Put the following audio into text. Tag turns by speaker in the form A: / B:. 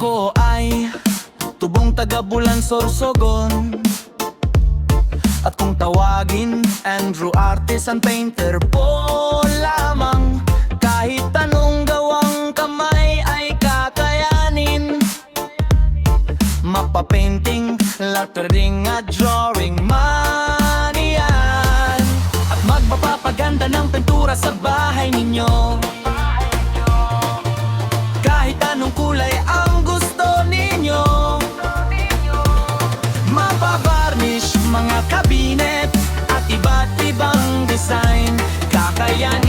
A: Ako ay tubong taga-Bulan, Sorsogon. At kung tawagin, Andrew Artisan Painter po lamang. Kahit anong gawang kamay ay kakayanin. Mapapainting, lettering at drawing man yan. At magpapapaganda ng pintura sa bahay ninyo. Kahit anong kulay ang gusto ninyo. Mapavarnish, mga kabinet at iba't ibang design. Kakayanin